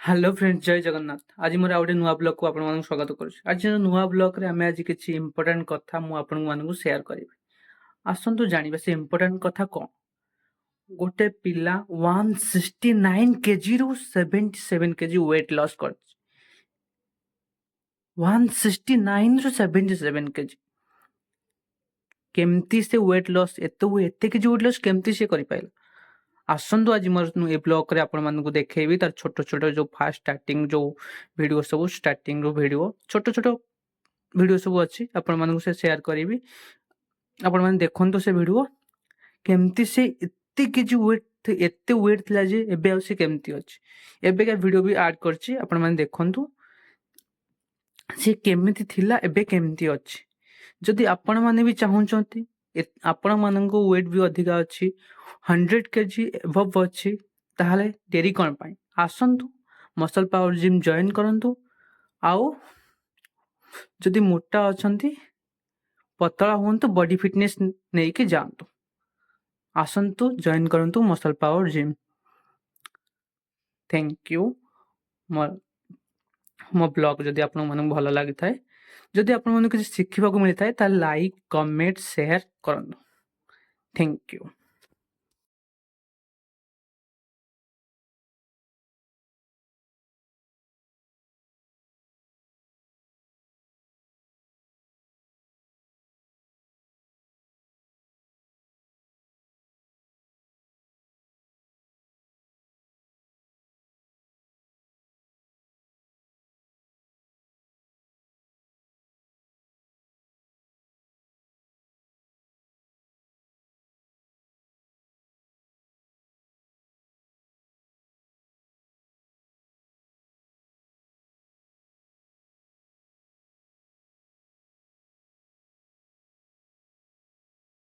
Hello friends ଜୟ ଜଗନ୍ନାଥ। ଆଜି ମୋର ଆଉ ଗୋଟେ ନୂଆ ବ୍ଲଗକୁ ଆପଣମାନଙ୍କୁ ସ୍ୱାଗତ କରୁଛି। ଆଜିର ନୂଆ ବ୍ଲଗରେ ଆମେ ଆଜି କିଛି ଇମ୍ପୋର୍ଟାଣ୍ଟ କଥା ମୁଁ ଆପଣମାନଙ୍କୁ ସେୟାର କରିବି। ଆସନ୍ତୁ ଜାଣିବା ସେ ଇମ୍ପୋର୍ଟାଣ୍ଟ କଥା କ'ଣ। ଗୋଟେ ପିଲା 169 କେଜିରୁ 77 କେଜି ୱେଟ୍ ଲସ୍ କରିଛି। 169ରୁ 77 କେଜି। କେମିତି ସେ ୱେଟ୍ ଲସ୍ ଏତେ କେଜି ୱେଟ୍ ଲସ୍ କେମିତି ସେ କରିପାରିଲା? ଆସନ୍ତୁ ଆଜି ମୋର ଏ ବ୍ଲଗରେ ଆପଣମାନଙ୍କୁ ଦେଖେଇବି ତାର ଛୋଟ ଛୋଟ ଯୋଉ ଫାଷ୍ଟ ଷ୍ଟାର୍ଟିଂ ଯୋଉ ଭିଡ଼ିଓ ସବୁ ଷ୍ଟାର୍ଟିଂରୁ ଭିଡ଼ିଓ ଛୋଟ ଛୋଟ ଭିଡ଼ିଓ ସବୁ ଅଛି ଆପଣମାନଙ୍କୁ ସେ ସେୟାର କରିବି। ଆପଣମାନେ ଦେଖନ୍ତୁ ସେ ଭିଡ଼ିଓ କେମିତି ସେ ଏତେ କେଜି ଏତେ ୱେଟ୍ ଥିଲା ଯେ ଏବେ ଆଉ ସେ କେମିତି ଅଛି। ଏବେକା ଭିଡ଼ିଓ ବି ଆଡ୍ କରିଛି ଆପଣମାନେ ଦେଖନ୍ତୁ ସେ କେମିତି ଥିଲା ଏବେ କେମିତି ଅଛି। ଯଦି ଆପଣମାନେ ବି ଚାହୁଁଛନ୍ତି ଆପଣମାନଙ୍କ ୱେଟ୍ ବି ଅଧିକା ଅଛି 100 କେଜି ଏଭବ୍ ଅଛି ତାହେଲେ ଡେରି କ'ଣ ପାଇଁ? ଆସନ୍ତୁ ମସଲ୍ ପାୱାର ଜିମ୍ ଜଏନ୍ କରନ୍ତୁ। ଆଉ ଯଦି ମୋଟା ଅଛନ୍ତି ପତଳା ହୁଅନ୍ତୁ, ବଡି ଫିଟନେସ୍ ନେଇକି ଯାଆନ୍ତୁ। ଆସନ୍ତୁ ଜଏନ୍ କରନ୍ତୁ muscle power gym. Thank you. ମୋ ବ୍ଲଗ ଯଦି ଆପଣମାନଙ୍କୁ ଭଲ ଲାଗିଥାଏ, ଯଦି ଆପଣମାନଙ୍କୁ କିଛି ଶିଖିବାକୁ ମିଳିଥାଏ ତାହେଲେ ଲାଇକ୍ କମେଣ୍ଟ ସେୟାର କରନ୍ତୁ। Thank you.